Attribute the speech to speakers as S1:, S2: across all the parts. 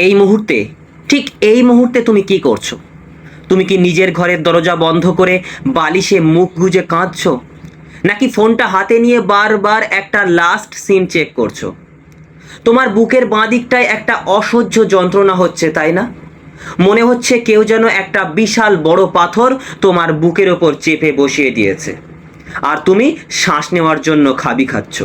S1: এই মুহূর্তে, ঠিক এই মুহূর্তে তুমি কি করছো? তুমি কি নিজের ঘরের দরজা বন্ধ করে বালিশে মুখ গুজে কাঁদছো, নাকি ফোনটা হাতে নিয়ে বারবার একটা লাস্ট সিন চেক করছো? তোমার বুকের বাঁ দিকটায় একটা অসহ্য যন্ত্রণা হচ্ছে, তাই না? মনে হচ্ছে কেউ যেন একটা বিশাল বড় পাথর তোমার বুকের ওপর চেপে বসিয়ে দিয়েছে, আর তুমি শ্বাস নেওয়ার জন্য খাবি খাচ্ছ।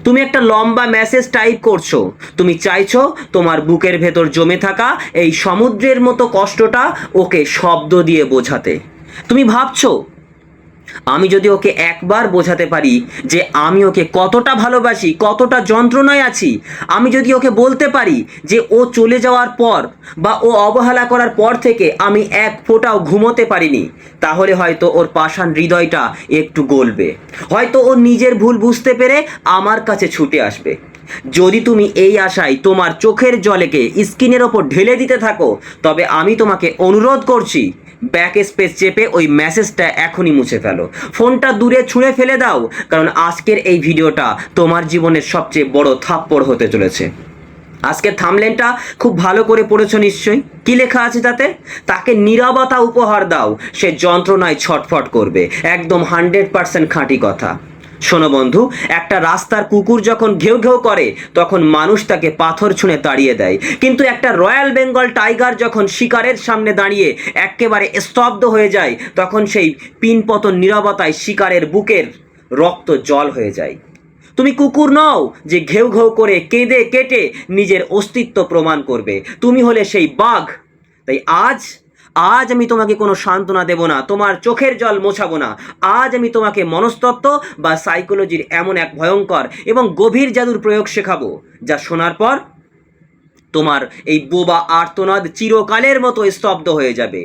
S1: তুমি একটা লম্বা মেসেজ টাইপ করছো, তুমি চাইছো তোমার বুকের ভেতর জমে থাকা এই সমুদ্রের মতো কষ্টটা ওকে শব্দ দিয়ে বোঝাতে। তুমি ভাবছো, আমি যদি ওকে একবার বোঝাতে পারি যে আমি ওকে কতটা ভালোবাসি, কতটা যন্ত্রণায় আছি, আমি যদি ওকে বলতে পারি যে ও চলে যাওয়ার পর বা ও অবহেলা করার পর থেকে আমি এক ফোঁটাও ঘুমোতে পারিনি, তাহলে হয়তো ওর পাষাণ হৃদয়টা একটু গলবে, হয়তো ও নিজের ভুল বুঝতে পেরে আমার কাছে ছুটে আসবে। যদি তুমি এই আশায় তোমার চোখের জলেকে স্ক্রিনের ওপর ঢেলে দিতে থাকো, তবে আমি তোমাকে অনুরোধ করছি, ব্যাক স্পেস চেপে ওই মেসেজটা এখনই মুছে ফেলো, ফোনটা দূরে ছুঁড়ে ফেলে দাও, কারণ আজকের এই ভিডিওটা তোমার জীবনের সবচেয়ে বড় থাপ্পড় হতে চলেছে। আজকের থাম্বনেলটা খুব ভালো করে পড়েছো নিশ্চয়ই। কি লেখা আছে তাতে? তাকে নীরবতা উপহার দাও, সে যন্ত্রণায় ছটফট করবে। একদম 100% খাঁটি কথা। শোনো বন্ধু, একটা রাস্তার কুকুর যখন ঘেউ ঘেউ করে তখন মানুষ তাকে পাথর ছুঁড়ে তাড়িয়ে দেয়, কিন্তু একটা রয়্যাল বেঙ্গল টাইগার যখন শিকারের সামনে দাঁড়িয়ে একেবারে স্তব্ধ হয়ে যায়, তখন সেই পিনপতন নীরবতায় শিকারের বুকের রক্ত জল হয়ে যায়। তুমি কুকুর নও যে ঘেউ ঘেউ করে কেঁদে কেটে নিজের অস্তিত্ব প্রমাণ করবে, তুমি হলে সেই বাঘ। তাই আজ আজ আমি তোমাকে কোনো সান্ত্বনা দেব না, তোমার চোখের জল মোছাবো না। আজ আমি তোমাকে মনস্তত্ত্ব বা সাইকোলজির এমন এক ভয়ঙ্কর এবং গভীর জাদুর প্রয়োগ শেখাবো, যা শোনার পর তোমার এই বোবা আর্তনাদ চিরকালের মতো স্তব্ধ হয়ে যাবে।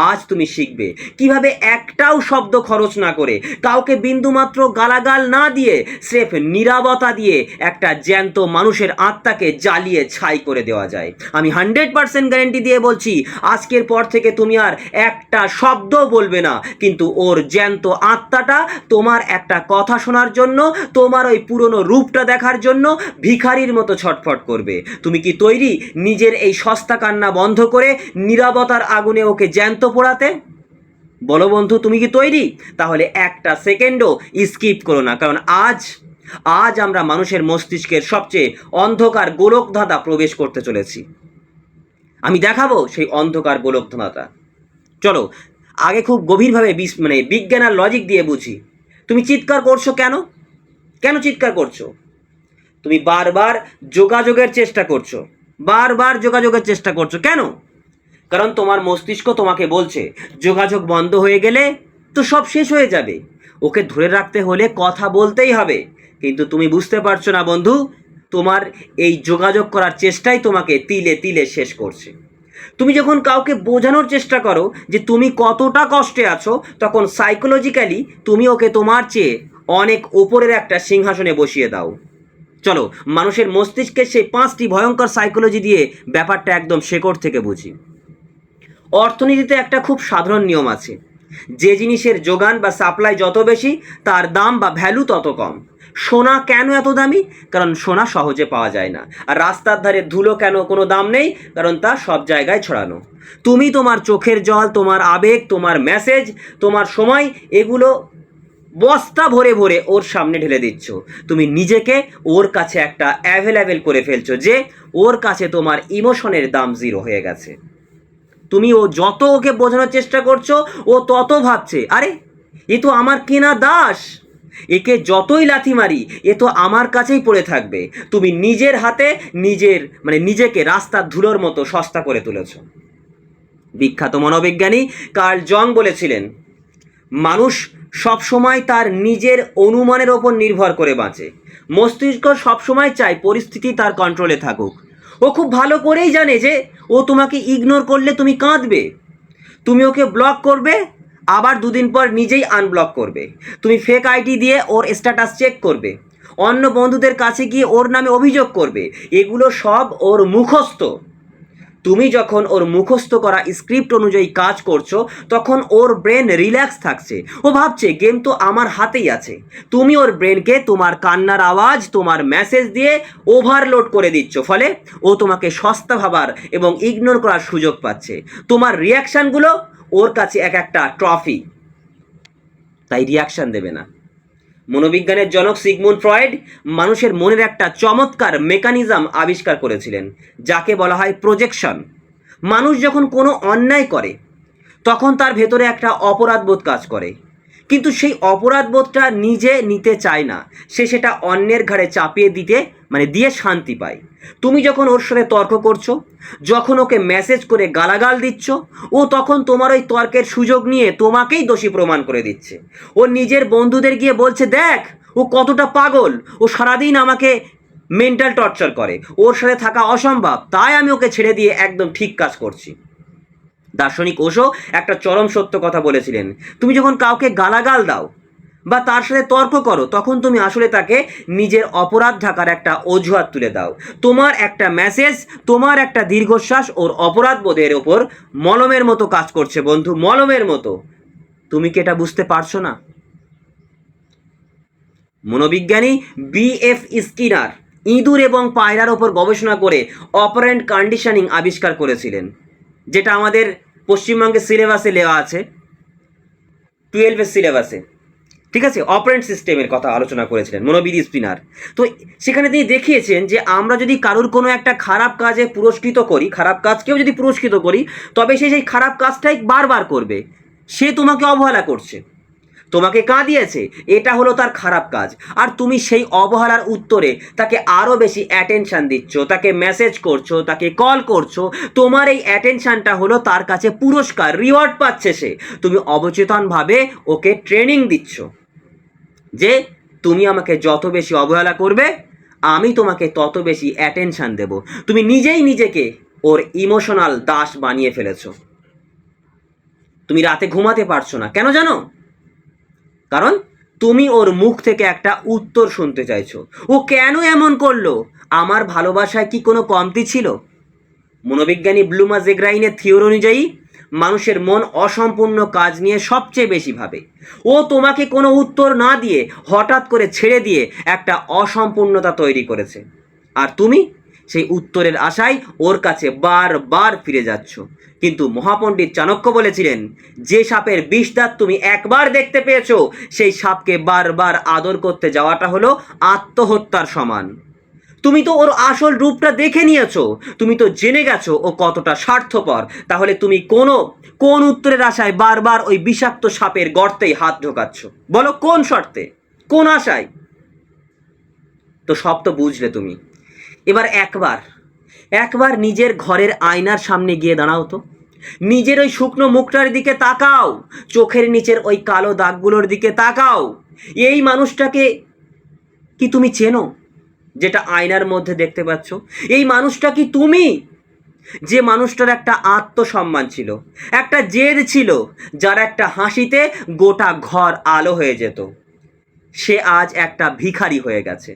S1: আজ তুমি শিখবে কিভাবে একটাও শব্দ খরচ না করে, কাউকে বিন্দুমাত্র গালাগাল না দিয়ে, স্রেফ নীরবতা দিয়ে একটা জ্যান্ত মানুষের আত্মাকে জ্বালিয়ে ছাই করে দেওয়া যায়। আমি 100% গ্যারেন্টি দিয়ে বলছি, আজকের পর থেকে তুমি আর একটা শব্দ বলবে না, কিন্তু ওর জ্যান্ত আত্মাটা তোমার একটা কথা শোনার জন্য, তোমার ওই পুরনো রূপটা দেখার জন্য ভিখারির মতো ছটফট করবে। তুমি কি তৈরি নিজের এই সস্তা কান্না বন্ধ করে নীরবতার আগুনে ওকে জ্যান্ত পোড়াতে? বলো বন্ধু, তুমি কি তৈরি? তাহলে একটা সেকেন্ডও স্কিপ করো না, কারণ আজ আজ আমরা মানুষের মস্তিষ্কের সবচেয়ে অন্ধকার গোলকধাঁধা প্রবেশ করতে চলেছি। আমি দেখাবো সেই অন্ধকার গোলকধাঁধাটা। চলো আগে খুব গভীরভাবে বিজ্ঞান আর লজিক দিয়ে বুঝি। তুমি চিৎকার করছো কেন? কেন চিৎকার করছো? তুমি বারবার যোগাযোগের চেষ্টা করছো, বারবার যোগাযোগের চেষ্টা করছো কেন? কারণ তোমার মস্তিষ্ক তোমাকে বলছে যোগাযোগ বন্ধ হয়ে গেলে তো সব শেষ হয়ে যাবে, ওকে ধরে রাখতে হলে কথা বলতেই হবে। কিন্তু তুমি বুঝতে পারছো না বন্ধু, তোমার এই যোগাযোগ করার চেষ্টাই তোমাকে তিলে তিলে শেষ করছে। তুমি যখন কাউকে বোঝানোর চেষ্টা করো যে তুমি কতটা কষ্টে আছো, তখন সাইকোলজিক্যালি তুমি ওকে তোমার চেয়ে অনেক ওপরের একটা সিংহাসনে বসিয়ে দাও। চলো মানুষের মস্তিষ্কের সেই 5টি ভয়ঙ্কর সাইকোলজি দিয়ে ব্যাপারটা একদম শেকড় থেকে বুঝি। অর্থনীতিতে একটা খুব সাধারণ নিয়ম আছে, যে জিনিসের যোগান বা সাপ্লাই যত বেশি, তার দাম বা ভ্যালু তত কম। সোনা কেন এত দামি? কারণ সোনা সহজে পাওয়া যায় না। আর রাস্তার ধারে ধুলো কেন কোনো দাম নেই? কারণ তা সব জায়গায় ছড়ানো। তুমি তোমার চোখের জল, তোমার আবেগ, তোমার মেসেজ, তোমার সময়, এগুলো বস্তা ভরে ভরে ওর সামনে ঢেলে দিচ্ছ। তুমি নিজেকে ওর কাছে একটা অ্যাভেলেবেল করে ফেলছো, যে ওর কাছে তোমার ইমোশনের দাম 0 হয়ে গেছে। তুমি যত ওকে বোঝানোর চেষ্টা করছো, ও তত ভাবছে, আরে এ তো আমার কেনা দাস, একে যতই লাথি মারি এ তো আমার কাছেই পড়ে থাকবে। তুমি নিজের হাতে নিজেকে রাস্তার ধুলোর মতো সস্তা করে তুলেছ। বিখ্যাত মনোবিজ্ঞানী কার্ল জং বলেছিলেন, মানুষ সবসময় তার নিজের অনুমানের ওপর নির্ভর করে বাঁচে। মস্তিষ্ক সবসময় চায় পরিস্থিতি তার কন্ট্রোলে থাকুক। ও খুব ভালো করেই জানে যে ও তোমাকে ইগনোর করলে তুমি কাঁদবে, তুমি ওকে ব্লক করবে, আবার 2 দিন পর নিজেই আনব্লক করবে। তুমি ফেক আইডি দিয়ে ওর স্ট্যাটাস চেক করবে, অন্য বন্ধুদের কাছে গিয়ে ওর নামে অভিযোগ করবে। এগুলো সব ওর মুখস্থ। তুমি যখন ওর মুখস্থ করা স্ক্রিপ্ট অনুযায়ী কাজ করছো তখন ওর ব্রেন রিল্যাক্স থাকছে, ও ভাবছে গেম তো আমার হাতেই আছে। তুমি ওর ব্রেনকে তোমার কান্নার আওয়াজ, তোমার মেসেজ দিয়ে ওভারলোড করে দিচ্ছ, ফলে ও তোমাকে সস্তা ভাবার এবং ইগনোর করার সুযোগ পাচ্ছে। তোমার রিয়াকশানগুলো ওর কাছে এক একটা ট্রফি, তাই রিয়াকশান দেবে না। মনোবিজ্ঞানের জনক সিগমুন্ড ফ্রয়েড মানুষের মনের একটা চমৎকার মেকানিজম আবিষ্কার করেছিলেন, যাকে বলা হয় প্রজেকশন। মানুষ যখন কোনো অন্যায় করে তখন তার ভেতরে একটা অপরাধবোধ কাজ করে, কিন্তু সেই অপরাধবোধটা নিজে নিতে চায় না, সে সেটা অন্যের ঘাড়ে চাপিয়ে দিয়ে শান্তি পায়। তুমি যখন ওর সাথে তর্ক করছো, যখন ওকে মেসেজ করে গালাগাল দিচ্ছ, ও তখন তোমার ওই তর্কের সুযোগ নিয়ে তোমাকেই দোষী প্রমাণ করে দিচ্ছে। ও নিজের বন্ধুদের গিয়ে বলছে, দেখ ও কতটা পাগল, ও সারাদিন আমাকে মেন্টাল টর্চার করে, ওর সাথে থাকা অসম্ভব, তাই আমি ওকে ছেড়ে দিয়ে একদম ঠিক কাজ করছি। দার্শনিক ওশো একটা চরম সত্য কথা বলেছিলেন, তুমি যখন কাউকে গালাগাল দাও বা তার সাথে তর্ক করো, তখন তুমি আসলে তাকে নিজের অপরাধ ঢাকার একটা অজুহাত তুলে দাও। তোমার একটা মেসেজ, তোমার একটা দীর্ঘশ্বাস ওর অপরাধ বোধের ওপর মলমের মতো কাজ করছে বন্ধু, মলমের মতো। তুমি কি এটা বুঝতে পারছো না? মনোবিজ্ঞানী BF স্কিনার ইঁদুর এবং পায়রার ওপর গবেষণা করে অপারেন্ট কন্ডিশনিং আবিষ্কার করেছিলেন, যেটা আমাদের পশ্চিমবঙ্গের সিলেবাসে দেওয়া আছে, 12-এর সিলেবাসে। ঠিক আছে, অপারেন্ট সিস্টেমের কথা আলোচনা করেছিলেন মনোবিদ স্পিনার। তো সেখানে তিনি দেখিয়েছেন যে আমরা যদি কারুর কোনো একটা খারাপ কাজে পুরস্কৃত করি, খারাপ কাজকেও যদি পুরস্কৃত করি, তবে সে সেই খারাপ কাজটাই বারবার করবে। সে তোমাকে অবহেলা করছে, তোমাকে কাঁদিয়েছে, এটা হলো তার খারাপ কাজ, আর তুমি সেই অবহেলার উত্তরে তাকে আরও বেশি অ্যাটেনশান দিচ্ছ, তাকে মেসেজ করছো, তাকে কল করছো। তোমার এই অ্যাটেনশানটা হলো তার কাছে পুরস্কার, রিওয়ার্ড পাচ্ছে সে। তুমি অবচেতনভাবে ওকে ট্রেনিং দিচ্ছ যে তুমি আমাকে যত বেশি অবহেলা করবে, আমি তোমাকে তত বেশি অ্যাটেনশান দেব। তুমি নিজেই নিজেকে ওর ইমোশনাল দাস বানিয়ে ফেলেছো। তুমি রাতে ঘুমাতে পারছো না, কেন জানো? কারণ তুমি ওর মুখ থেকে একটা উত্তর শুনতে চাইছো। ও কেন এমন করলো? আমার ভালোবাসায় কি কোনো কমতি ছিল? মনোবিজ্ঞানী ব্লুমা জেগ্রাইনের থিওরি অনুযায়ী মানুষের মন অসম্পূর্ণ কাজ নিয়ে সবচেয়ে বেশি ভাবে। ও তোমাকে কোনো উত্তর না দিয়ে হঠাৎ করে ছেড়ে দিয়ে একটা অসম্পূর্ণতা তৈরি করেছে, আর তুমি সেই উত্তরের আশায় ওর কাছে বারবার ফিরে যাচ্ছ। কিন্তু মহাপণ্ডিত চাণক্য বলেছিলেন, যে সাপের বিষ দাঁত তুমি একবার দেখতে পেয়েছো, সেই সাপকে বারবার আদর করতে যাওয়াটা হলো আত্মহত্যার সমান। তুমি তো ওর আসল রূপটা দেখে নিয়েছো, তুমি তো জেনে গেছো ও কতটা স্বার্থপর। তাহলে তুমি কোন উত্তরের আশায় বারবার ওই বিষাক্ত সাপের গর্তেই হাত ঢোকাচ্ছ? বলো, কোন শর্তে, কোন আশায়? তো সব তো বুঝলে তুমি। এবার একবার নিজের ঘরের আয়নার সামনে গিয়ে দাঁড়াও তো, নিজের ওই শুকনো মুখটার দিকে তাকাও, চোখের নিচের ওই কালো দাগগুলোর দিকে তাকাও। এই মানুষটাকে কি তুমি চেনো, যেটা আয়নার মধ্যে দেখতে পাচ্ছ? এই মানুষটা কি তুমি? যে মানুষটার একটা আত্মসম্মান ছিল, একটা জেদ ছিল, যার একটা হাসিতে গোটা ঘর আলো হয়ে যেত। সে আজ একটা ভিখারি হয়ে গেছে।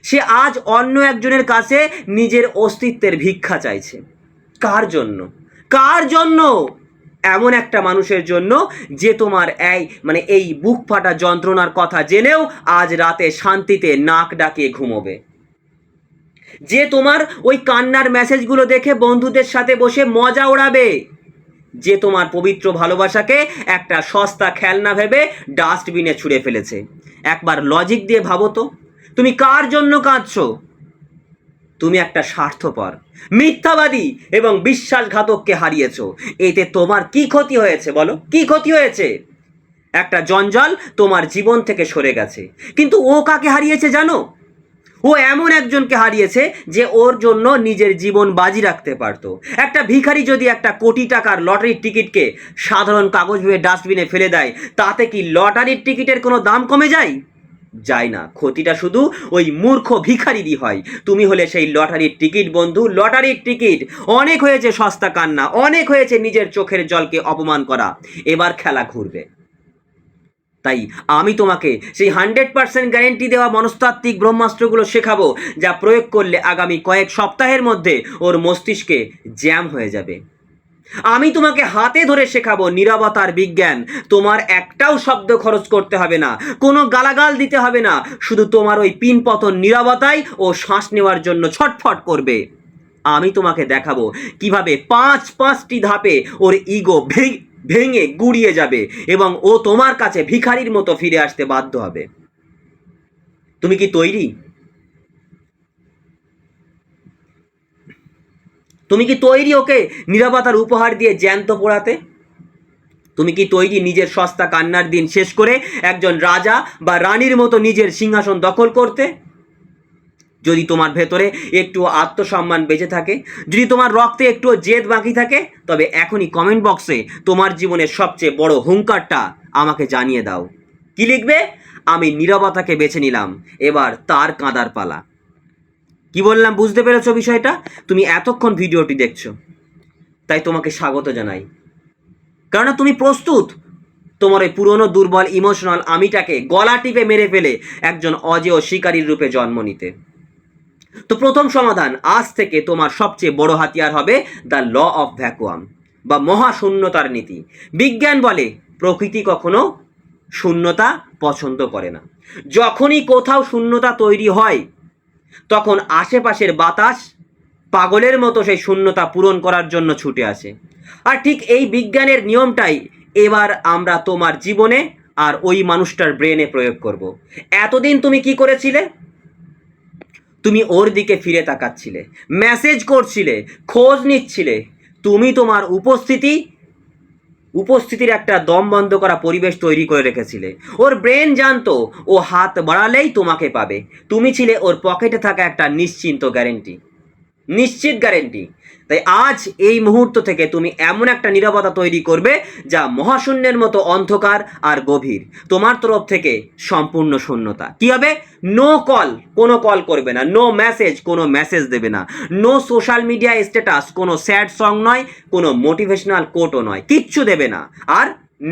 S1: সে আজ অন্য একজনের কাছে নিজের অস্তিত্বের ভিক্ষা চাইছে। কার জন্য? কার জন্য? এমন একটা মানুষের জন্য যে তোমার এই বুক ফাটা যন্ত্রণার কথা জেনেও আজ রাতে শান্তিতে নাক ডাকিয়ে ঘুমোবে। যে তোমার ওই কান্নার মেসেজগুলো দেখে বন্ধুদের সাথে বসে মজা ওড়াবে। যে তোমার পবিত্র ভালোবাসাকে একটা সস্তা খেলনা ভেবে ডাস্টবিনে ছুঁড়ে ফেলেছে। একবার লজিক দিয়ে ভাবো তো, তুমি কার জন্য কাঁদছো? তুমি একটা স্বার্থপর, মিথ্যাবাদী এবং বিশ্বাসঘাতককে হারিয়েছো। এতে তোমার কি ক্ষতি হয়েছে বলো? কি ক্ষতি হয়েছে? একটা জঞ্জাল তোমার জীবন থেকে সরে গেছে। কিন্তু ও কাকে হারিয়েছে জানো? ও এমন একজনকে হারিয়েছে যে ওর জন্য নিজের জীবন বাজি রাখতে পারত। একটা ভিখারি যদি একটা কোটি টাকার লটারির টিকিটকে সাধারণ কাগজ ভেবে ডাস্টবিনে ফেলে দেয়, তাতে কি লটারির টিকিটের কোনো দাম কমে যায়? যায় না। ক্ষতিটা শুধু ওই মূর্খ ভিখারিরই হয়। তুমি হলে সেই লটারির টিকিট বন্ধু, লটারির টিকিট। অনেক হয়েছে সস্তা কান্না, অনেক হয়েছে নিজের চোখের জলকে অপমান করা। এবার খেলা ঘুরবে। তাই আমি তোমাকে সেই 100% গ্যারেন্টি দেওয়া মনস্তাত্ত্বিক ব্রহ্মাস্ত্রগুলো শেখাবো, যা প্রয়োগ করলে আগামী কয়েক সপ্তাহের মধ্যে ওর মস্তিষ্কে জ্যাম হয়ে যাবে। আমি তোমাকে হাতে ধরে শেখাবো নীরবতার বিজ্ঞান। তোমার একটাও শব্দ খরচ করতে হবে না, কোনো গালাগাল দিতে হবে না, শুধু তোমার ওই পিনপতন নীরবতাই ও শ্বাস নেওয়ার জন্য ছটফট করবে। আমি তোমাকে দেখাবো কিভাবে 5টি ধাপে ওর ইগো ভেঙে গুড়িয়ে যাবে এবং ও তোমার কাছে ভিখারির মতো ফিরে আসতে বাধ্য হবে। তুমি কি তৈরি? তুমি কি তৈরি ওকে নীরবতার উপহার দিয়ে জ্যান্ত পোড়াতে? তুমি কি তৈরি নিজের সস্তা কান্নার দিন শেষ করে একজন রাজা বা রানীর মতো নিজের সিংহাসন দখল করতে? যদি তোমার ভেতরে একটু আত্মসম্মান বেঁচে থাকে, যদি তোমার রক্তে একটু জেদ বাকি থাকে, তবে এখনই কমেন্ট বক্সে তোমার জীবনের সবচেয়ে বড় হুঙ্কারটা আমাকে জানিয়ে দাও। কি লিখবে? আমি নীরবতাকে বেছে নিলাম, এবার তার কাঁদার পালা। কি বললাম বুঝতে পেরেছো বিষয়টা? তুমি এতক্ষণ ভিডিওটি দেখছো, তাই তোমাকে স্বাগত জানাই। কেননা তুমি প্রস্তুত তোমার ওই পুরনো দুর্বল ইমোশনাল আমিটাকে গলা টিপে মেরে ফেলে একজন অজেয় শিকারীর রূপে জন্ম নিতে। তো প্রথম সমাধান, আজ থেকে তোমার সবচেয়ে বড় হাতিয়ার হবে দ্য ল অফ ভ্যাকুয়াম বা মহাশূন্যতার নীতি। বিজ্ঞান বলে প্রকৃতি কখনো শূন্যতা পছন্দ করে না। যখনই কোথাও শূন্যতা তৈরি হয়, তখন আশেপাশের বাতাস পাগলের মতো সেই শূন্যতা পূরণ করার জন্য ছুটে আসে। আর ঠিক এই বিজ্ঞানের নিয়মটাই এবার আমরা তোমার জীবনে আর ওই মানুষটার ব্রেনে প্রয়োগ করব। এতদিন তুমি কি করেছিলে? তুমি ওর দিকে ফিরে তাকাচ্ছিলে, মেসেজ করছিলে, খোঁজ নিচ্ছিলে। তুমি তোমার উপস্থিতির একটা দম বন্ধ করা পরিবেশ তৈরি করে রেখেছিলে। ওর ব্রেন জানতো ও হাত বাড়ালেই তোমাকে পাবে। তুমি ছিলে ওর পকেটে থাকা একটা নিশ্চিত গ্যারেন্টি। তাই আজ এই মুহূর্ত থেকে তুমি এমন একটা নীরবতা তৈরি করবে যা মহাশূন্যের মতো অন্ধকার আর গভীর। তোমার তরফ থেকে সম্পূর্ণ শূন্যতা। কি হবে? নো কল, কোনো কল করবে না। নো মেসেজ, কোনো মেসেজ দেবে না। নো সোশ্যাল মিডিয়া স্ট্যাটাস, কোনো স্যাড সং নয়, কোনো মোটিভেশনাল কোটও নয়, কিচ্ছু দেবে না। আর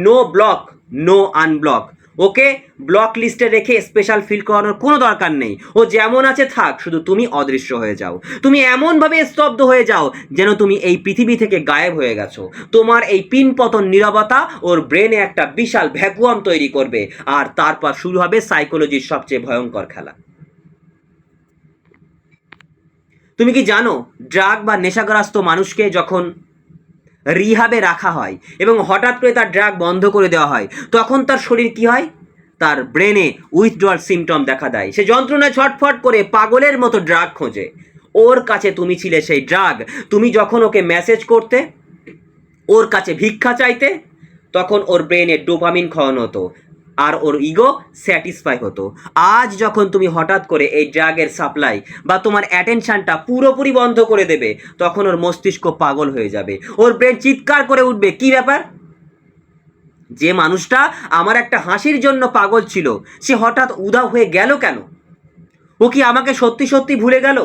S1: নো ব্লক, নো আনব্লক। ওকে ব্লক লিস্টে রেখে স্পেশাল ফিল করানোর কোনো দরকার নেই। ও যেমন আছে থাক, শুধু তুমি অদৃশ্য হয়ে যাও। তুমি এমনভাবে স্তব্ধ হয়ে যাও যেন তুমি এই পৃথিবী থেকে গায়েব হয়ে গেছো। তোমার এই পিনপতন নীরবতা ওর ব্রেনে একটা বিশাল ভ্যাকুয়াম তৈরি করবে, আর তারপর শুরু হবে সাইকোলজির সবচেয়ে ভয়ঙ্কর খেলা। তুমি কি জানো, ড্রাগ বা নেশাগ্রস্ত মানুষকে যখন রিহাবে রাখা হয় এবং হঠাৎ করে তার ড্রাগ বন্ধ করে দেওয়া হয়, তখন তার শরীর কি হয়? তার ব্রেনে উইথড্রয়াল সিমটম দেখা দেয়। সে যন্ত্রণায় ছটফট করে পাগলের মতো ড্রাগ খোঁজে। ওর কাছে তুমি ছিলে সেই ড্রাগ। তুমি যখন ওকে মেসেজ করতে, ওর কাছে ভিক্ষা চাইতে, তখন ওর ব্রেনে ডোপামিন খাওয়ানো হতো আর ওর ইগো স্যাটিসফাই হতো। আজ যখন তুমি হঠাৎ করে এই ড্রাগের সাপ্লাই বা তোমার অ্যাটেনশনটা পুরোপুরি বন্ধ করে দেবে, তখন ওর মস্তিষ্ক পাগল হয়ে যাবে। ওর ব্রেন চিৎকার করে উঠবে, কি ব্যাপার? যে মানুষটা আমার একটা হাসির জন্য পাগল ছিল, সে হঠাৎ উধাও হয়ে গেল কেন? ও কি আমাকে সত্যি সত্যি ভুলে গেল?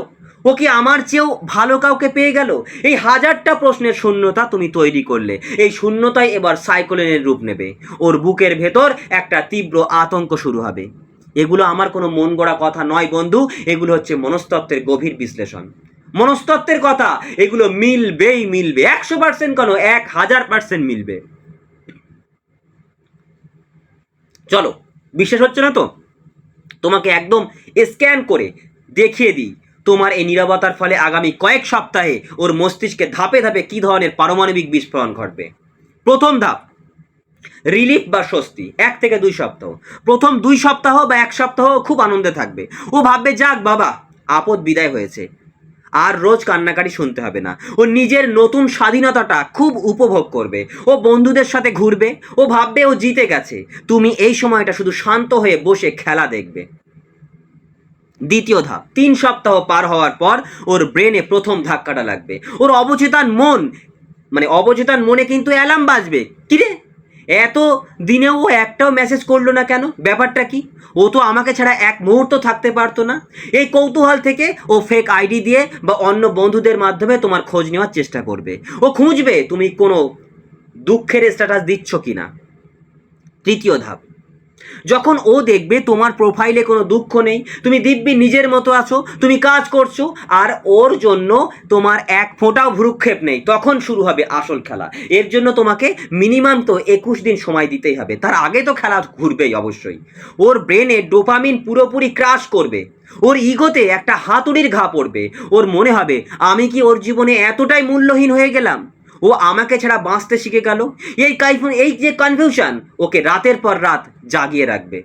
S1: ও কি আমার চেয়েও ভালো কাউকে পেয়ে গেল? এই হাজারটা প্রশ্নের শূন্যতা তুমি তৈরি করলে। এই শূন্যতাই এবার সাইকোলেনের রূপ নেবে। ওর বুকের ভেতর একটা তীব্র আতঙ্ক শুরু হবে। এগুলো আমার কোনো মন গড়া কথা নয় বন্ধু, এগুলো হচ্ছে মনস্তত্ত্বের গভীর বিশ্লেষণ। মনস্তত্ত্বের কথা, এগুলো মিলবেই মিলবে। 100% কেন, 1000% মিলবে। চলো, বিশ্বাস হচ্ছে না তো? তোমাকে একদম স্ক্যান করে দেখিয়ে দিই তোমার এই নীরবতার ফলে আগামী কয়েক সপ্তাহে ওর মস্তিষ্কে ধাপে ধাপে কী ধরনের পারমাণবিক বিস্ফোরণ ঘটবে। প্রথম ধাপ, রিলিফ বা স্বস্তি। 1 থেকে 2 সপ্তাহ। প্রথম 2 সপ্তাহ বা 1 সপ্তাহ খুব আনন্দে থাকবে। ও ভাববে, যাক বাবা, আপদ বিদায় হয়েছে, আর রোজ কান্নাকাটি শুনতে হবে না। ও নিজের নতুন স্বাধীনতাটা খুব উপভোগ করবে। ও বন্ধুদের সাথে ঘুরবে। ও ভাববে ও জিতে গেছে। তুমি এই সময়টা শুধু শান্ত হয়ে বসে খেলা দেখবে। দ্বিতীয় ধাপ, 3 সপ্তাহ পার হওয়ার পর ওর ব্রেনে প্রথম ধাক্কাটা লাগবে। ওর অবচেতন মনে কিন্তু অ্যালার্ম বাজবে। কিরে, এত দিনেও ও একটাও মেসেজ করলো না কেন? ব্যাপারটা কি? ও তো আমাকে ছাড়া এক মুহূর্ত থাকতে পারতো না। এই কৌতূহল থেকে ও ফেক আইডি দিয়ে বা অন্য বন্ধুদের মাধ্যমে তোমার খোঁজ নেওয়ার চেষ্টা করবে। ও খুঁজবে তুমি কোনো দুঃখের স্ট্যাটাস দিচ্ছ কিনা। তৃতীয় ধাপ, যখন ও দেখবে তোমার প্রোফাইলে কোনো দুঃখ নেই, তুমি দিব্যি নিজের মতো আছো, তুমি কাজ করছো, আর ওর জন্য তোমার এক ফোঁটাও ভ্রুক্ষেপ নেই, তখন শুরু হবে আসল খেলা। এর জন্য তোমাকে মিনিমাম তো 21 দিন সময় দিতেই হবে, তার আগে তো খেলা ঘুরবেই অবশ্যই। ওর ব্রেনে ডোপামিন পুরোপুরি ক্রাশ করবে, ওর ইগোতে একটা হাতুড়ির ঘা পড়বে, ওর মনে হবে আমি কি ওর জীবনে এতটাই মূল্যহীন হয়ে গেলাম, ও আমাকে ছাড়া বাঁচতে শিখে গেল। এই যে কনফিউশন ওকে রাতের পর রাত জাগিয়ে রাখবে।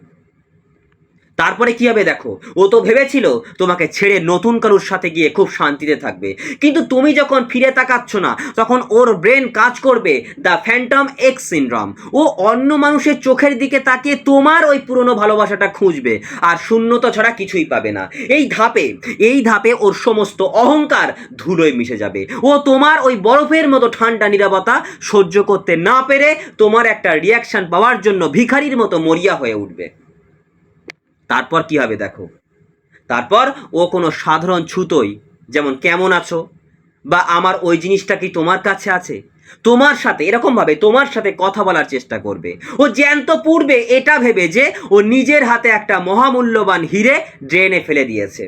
S1: তারপরে কি হবে দেখো, ও তো ভেবেছিল তোমাকে ছেড়ে নতুন কারোর সাথে গিয়ে খুব শান্তিতে থাকবে, কিন্তু তুমি যখন ফিরে তাকাচ্ছ না, তখন ওর ব্রেন কাজ করবে দ্য ফ্যান্টম এক্স সিনড্রোম। ও অন্য মানুষের চোখের দিকে তাকিয়ে তোমার ওই পুরনো ভালোবাসাটা খুঁজবে, আর শূন্যতা ছাড়া কিছুই পাবে না। এই ধাপে ওর সমস্ত অহংকার ধুলোয় মিশে যাবে। ও তোমার ওই বরফের মতো ঠান্ডা নীরবতা সহ্য করতে না পেরে তোমার একটা রিয়াকশন পাওয়ার জন্য ভিখারির মতো মরিয়া হয়ে উঠবে। তারপর কি হবে দেখো, তারপর ও কোনো সাধারণ ছুতোই, যেমন কেমন আছো বা আমার ওই জিনিসটা কি তোমার কাছে আছে, তোমার সাথে এরকমভাবে তোমার সাথে কথা বলার চেষ্টা করবে। ও জ্যান্ত পূর্বে এটা ভেবে যে ও নিজের হাতে একটা মহামূল্যবান হিরে ড্রেনে ফেলে দিয়েছে।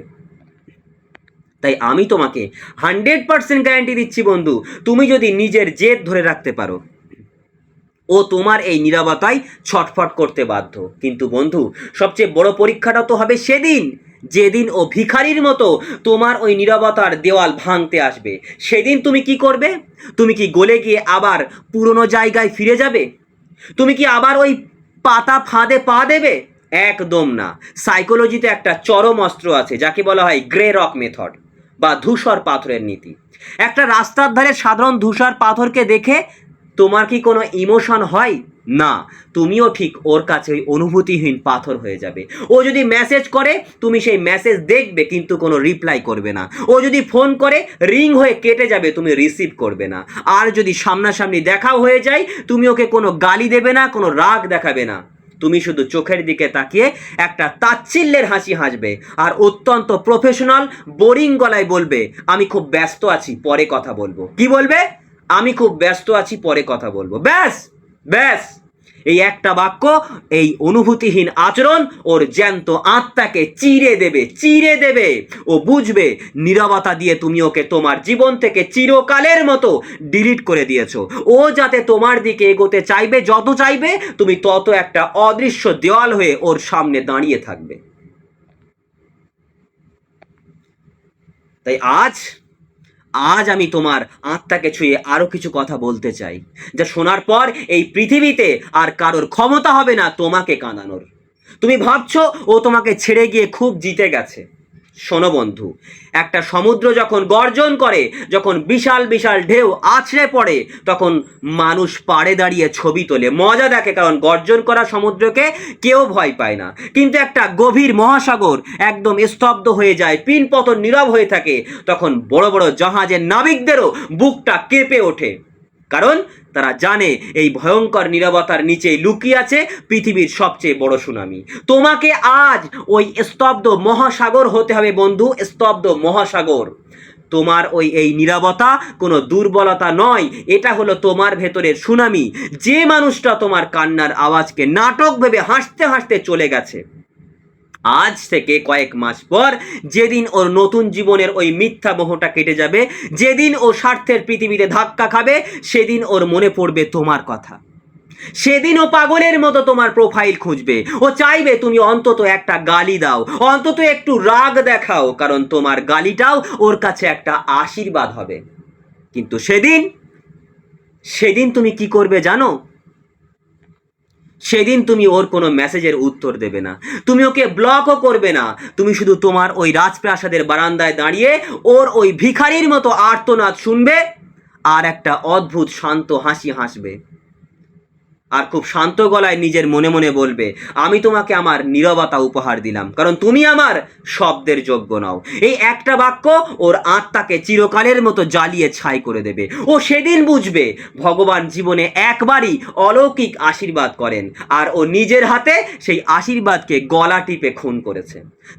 S1: তাই আমি তোমাকে 100% গ্যারান্টি দিচ্ছি বন্ধু, তুমি যদি নিজের জেদ ধরে রাখতে পারো, ও তোমার এই নীরবতায় ছটফট করতে বাধ্য। কিন্তু বন্ধু, সবচেয়ে বড় পরীক্ষাটা তো হবে সেদিন, যেদিন ও ভিখারির মতো তোমার ওই নীরবতার দেওয়াল ভাঙতে আসবে। সেদিন তুমি কি করবে? তুমি কি গলে গিয়ে আবার পুরনো জায়গায় ফিরে যাবে? তুমি কি আবার ওই পাতা ফাঁদে পা দেবে? একদম না। সাইকোলজিতে একটা চরম অস্ত্র আছে, যাকে বলা হয় গ্রে রক মেথড বা ধূসর পাথরের নীতি। একটা রাস্তার ধারে সাধারণ ধূসর পাথরকে দেখে তোমার কি কোনো ইমোশন হয়? না, তুমিও ঠিক ওর কাছে ওই অনুভূতিহীন পাথর হয়ে যাবে। ও যদি মেসেজ করে, তুমি সেই মেসেজ দেখবে কিন্তু কোনো রিপ্লাই করবে না। ও যদি ফোন করে, রিং হয়ে কেটে যাবে, তুমি রিসিভ করবে না। আর যদি সামনাসামনি দেখাও হয়ে যায়, তুমি ওকে কোনো গালি দেবে না, কোনো রাগ দেখাবে না। তুমি শুধু চোখের দিকে তাকিয়ে একটা তাচ্ছিল্যের হাসি হাসবে, আর অত্যন্ত প্রফেশনাল বোরিং গলায় বলবে, আমি খুব ব্যস্ত আছি, পরে কথা বলবো। কি বলবে? আমি খুব ব্যস্ত আছি, পরে কথা বলবো। ব্যাস ব্যাস, এই একটা বাক্য, এই অনুভূতিহীন আচরণ ওর জ্যান্ত আত্মাকে চিরে দেবে। ও বুঝবে নীরবতা দিয়ে তুমি ওকে তোমার জীবন থেকে চিরকালের মতো ডিলিট করে দিয়েছো। ও যাতে তোমার দিকে এগোতে চাইবে, যত চাইবে, তুমি তত একটা অদৃশ্য দেওয়াল হয়ে ওর সামনে দাঁড়িয়ে থাকবে। তাই আজ আমি তোমার আত্মাকে ছুঁয়ে আরো কিছু কথা বলতে চাই, যা শোনার পর এই পৃথিবীতে আর কারোর ক্ষমতা হবে না তোমাকে কাঁদানোর। তুমি ভাবছো ও তোমাকে ছেড়ে গিয়ে খুব জিতে গেছে। শোনো বন্ধু, একটা সমুদ্র যখন গর্জন করে, যখন বিশাল বিশাল ঢেউ আছড়ে পড়ে, তখন মানুষ পাড়ে দাঁড়িয়ে ছবি তোলে, মজা দেখে, কারণ গর্জন করা সমুদ্রকে কেউ ভয় পায় না। কিন্তু একটা গভীর মহাসাগর একদম স্তব্ধ হয়ে যায়, পিনপতন নীরব হয়ে থাকে, তখন বড় বড় জাহাজের নাবিকদেরও বুকটা কেঁপে ওঠে, কারণ তারা জানে এই ভয়ঙ্কর নীরবতার নিচেই লুকিয়ে আছে পৃথিবীর সবচেয়ে বড় সুনামি। তোমাকে আজ ওই স্তব্ধ মহাসাগর হতে হবে বন্ধু, স্তব্ধ মহাসাগর। তোমার এই নীরবতা কোনো দুর্বলতা নয়, এটা হলো তোমার ভেতরের সুনামি। যে মানুষটা তোমার কান্নার আওয়াজকে নাটক ভেবে হাসতে হাসতে চলে গেছে, আজ থেকে কয়েক মাস পর যেদিন ওর নতুন জীবনের ওই মিথ্যা মোহটা কেটে যাবে, যেদিন ও স্বার্থের পৃথিবীতে ধাক্কা খাবে, সেদিন ওর মনে পড়বে তোমার কথা। সেদিন ও পাগলের মতো তোমার প্রোফাইল খুঁজবে। ও চাইবে তুমি অন্তত একটা গালি দাও, অন্তত একটু রাগ দেখাও, কারণ তোমার গালিটাও ওর কাছে একটা আশীর্বাদ হবে। কিন্তু সেদিন তুমি কি করবে জানো? সেদিন তুমি ওর কোনো মেসেজের উত্তর দেবে না, তুমি ওকে ব্লকও করবে না। তুমি শুধু তোমার ওই রাজপ্রাসাদের বারান্দায় দাঁড়িয়ে ওর ওই ভিখারির মতো আর্তনাদ শুনবে, আর একটা অদ্ভুত শান্ত হাসি হাসবে, আর খুব শান্ত গলায় নিজের মনে মনে বলবে, আমি তোমাকে আমার নীরবতা উপহার দিলাম, কারণ তুমি আমার শব্দের যোগ্য নও। এই একটা বাক্য ওর আত্মাকে চিরকালের মতো জ্বালিয়ে ছাই করে দেবে। ও সেদিন বুঝবে ভগবান জীবনে একবারই অলৌকিক আশীর্বাদ করেন, আর ও নিজের হাতে সেই আশীর্বাদকে গলা টিপে খুন করেছে।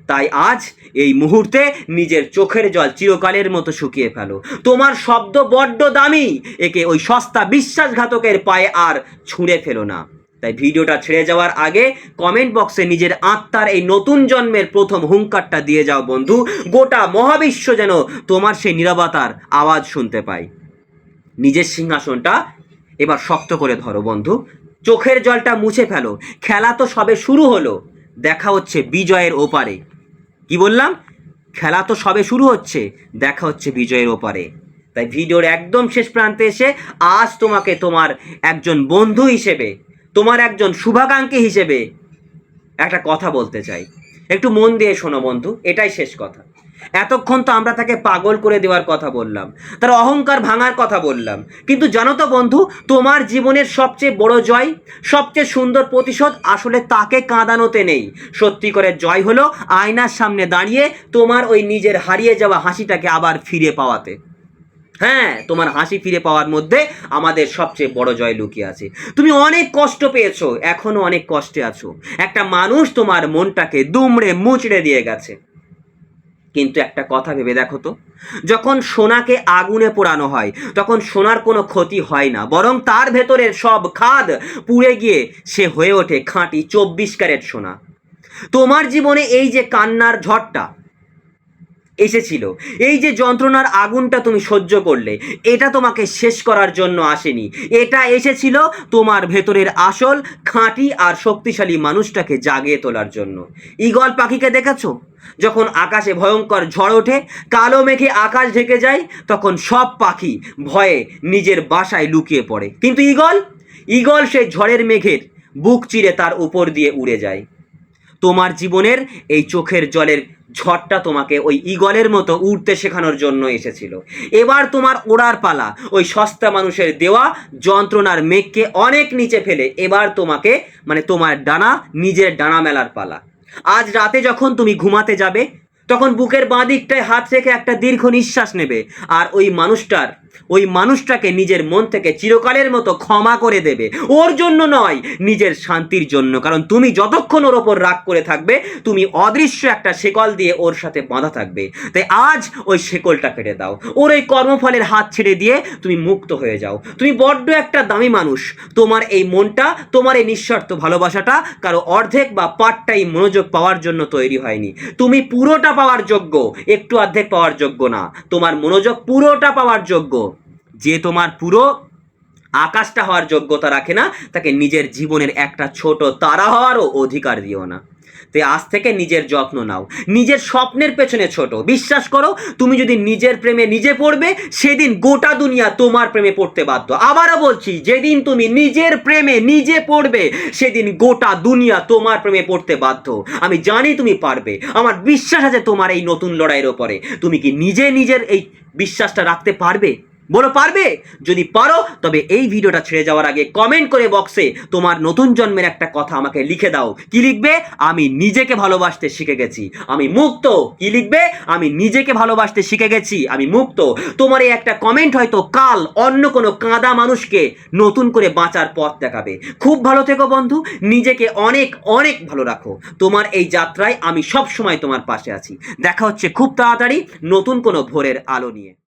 S1: তাই আজ এই মুহূর্তে নিজের চোখের জল চিরকালের মতো শুকিয়ে ফেলো। তোমার শব্দ বড্ড দামি, একে ওই সস্তা বিশ্বাসঘাতকের পায়ে আর ছুঁড়ে ফেলো না। তাই ভিডিওটা ছেড়ে যাওয়ার আগে কমেন্ট বক্সে নিজের আত্মার এই নতুন জন্মের প্রথম হুঙ্কারটা দিয়ে যাও বন্ধু, গোটা মহাবিশ্ব যেন তোমার সেই নীরবতার আওয়াজ শুনতে পায়। নিজের সিংহাসনটা এবার শক্ত করে ধরো বন্ধু, চোখের জলটা মুছে ফেলো। খেলা তো সবে শুরু হলো, দেখা হচ্ছে বিজয়ের ওপারে। কি বললাম? খেলা তো সবে শুরু হচ্ছে, দেখা হচ্ছে বিজয়ের ওপারে। তাই ভিডিওর একদম শেষ প্রান্তে এসে আজ তোমাকে তোমার একজন বন্ধু হিসেবে, তোমার একজন শুভাকাঙ্ক্ষী হিসেবে একটা কথা বলতে চাই। একটু মন দিয়ে শোনো বন্ধু, এটাই শেষ কথা। এতক্ষণ তো আমরা তাকে পাগল করে দেওয়ার কথা বললাম, তার অহংকার ভাঙার কথা বললাম, কিন্তু জানো তো বন্ধু, তোমার জীবনের সবচেয়ে বড় জয়, সবচেয়ে সুন্দর প্রতিশোধ আসলে তাকে কাঁদানোতে নেই। সত্যি করে জয় হলো আয়নার সামনে দাঁড়িয়ে তোমার ওই নিজের হারিয়ে যাওয়া হাসিটাকে আবার ফিরে পাওয়াতে। হ্যাঁ, তোমার হাসি ফিরে পাওয়ার মধ্যে আমাদের সবচেয়ে বড় জয় লুকিয়ে আছে। তুমি অনেক কষ্ট পেয়েছো, এখনো অনেক কষ্টে আছো। একটা মানুষ তোমার মনটাকে দুমড়ে মুচড়ে দিয়ে গেছে। কিন্তু একটা কথা ভেবে দেখো তো, যখন সোনাকে আগুনে পোড়ানো হয় তখন সোনার কোনো ক্ষতি হয় না, বরং তার ভেতরের সব খাদ পুড়ে গিয়ে সে হয়ে ওঠে খাঁটি 24 ক্যারেট সোনা। তোমার জীবনে এই যে কান্নার ঝড়টা এসেছিল, এই যে যন্ত্রণার আগুনটা তুমি সহ্য করলে, এটা তোমাকে শেষ করার জন্য আসেনি। এটা এসেছিল তোমার ভেতরের আসল খাঁটি আর শক্তিশালী মানুষটাকে জাগিয়ে তোলার জন্য। ঈগল পাখিকে দেখেছো? যখন আকাশে ভয়ঙ্কর ঝড় ওঠে, কালো মেঘে আকাশ ঢেকে যায়, তখন সব পাখি ভয়ে নিজের বাসায় লুকিয়ে পড়ে। কিন্তু ঈগল সেই ঝড়ের মেঘের বুক চিরে তার উপর দিয়ে উড়ে যায়। তোমার জীবনের এই চোখের জলের ঝড়টা তোমাকে ওই ঈগলের মতো উড়তে শেখানোর জন্য এসেছিল। এবার তোমার ওড়ার পালা। ওই সস্তা মানুষের দেওয়া যন্ত্রণার মেঘকে অনেক নিচে ফেলে এবার তোমাকে, মানে তোমার ডানা, নিজের ডানা মেলার পালা। আজ রাতে যখন তুমি ঘুমাতে যাবে তখন বুকের বাঁ দিকটায় হাত রেখে একটা দীর্ঘ নিঃশ্বাস নেবে, আর ওই মানুষটাকে নিজের মন থেকে চিরকালের মতো ক্ষমা করে দেবে। ওর জন্য নয়, নিজের শান্তির জন্য। কারণ তুমি যতক্ষণ ওর ওপর রাগ করে থাকবে, তুমি অদৃশ্য একটা শেকল দিয়ে ওর সাথে বাঁধা থাকবে। তাই আজ ওই শেকলটা কেটে দাও, ওর ওই কর্মফলের হাত ছেড়ে দিয়ে তুমি মুক্ত হয়ে যাও। তুমি বড্ড একটা দামি মানুষ। তোমার এই মনটা, তোমার এই নিঃস্বার্থ ভালোবাসাটা কারো অর্ধেক বা পার্টটাই মনোযোগ পাওয়ার জন্য তৈরি হয়নি। তুমি পুরোটা পাওয়ার যোগ্য, একটু অর্ধেক পাওয়ার যোগ্য না। তোমার মনোযোগ পুরোটা পাওয়ার যোগ্য। যে তোমার পুরো আকাশটা হওয়ার যোগ্যতা রাখে না, তাকে নিজের জীবনের একটা ছোট তারা হওয়ারও অধিকার দিও না। তাই আজ থেকে নিজের যত্ন নাও, নিজের স্বপ্নের পেছনে ছোট। বিশ্বাস করো, তুমি যদি নিজের প্রেমে নিজে পড়বে, সেদিন গোটা দুনিয়া তোমার প্রেমে পড়তে বাধ্য। আবারও বলছি, যেদিন তুমি নিজের প্রেমে নিজে পড়বে, সেদিন গোটা দুনিয়া তোমার প্রেমে পড়তে বাধ্য। আমি জানি তুমি পারবে, আমার বিশ্বাস আছে তোমার এই নতুন লড়াইয়ের ওপরে। তুমি কি নিজের এই বিশ্বাসটা রাখতে পারবে? বলো, পারবে? যদি পারো তবে এই ভিডিওটা ছেড়ে যাওয়ার আগে কমেন্ট করে বক্সে তোমার নতুন জন্মের একটা কথা আমাকে লিখে দাও। কি লিখবে? আমি নিজেকে ভালোবাসতে শিখে গেছি, আমি মুক্ত। কি লিখবে? আমি নিজেকে ভালোবাসতে শিখে গেছি, আমি মুক্ত। তোমার এই একটা কমেন্ট হয়তো কাল অন্য কোনো কাঁদা মানুষকে নতুন করে বাঁচার পথ দেখাবে। খুব ভালো থেকো বন্ধু, নিজেকে অনেক অনেক ভালো রাখো। তোমার এই যাত্রায় আমি সব সময় তোমার পাশে আছি। দেখা হচ্ছে খুব তাড়াতাড়ি নতুন কোনো ভোরের আলো নিয়ে।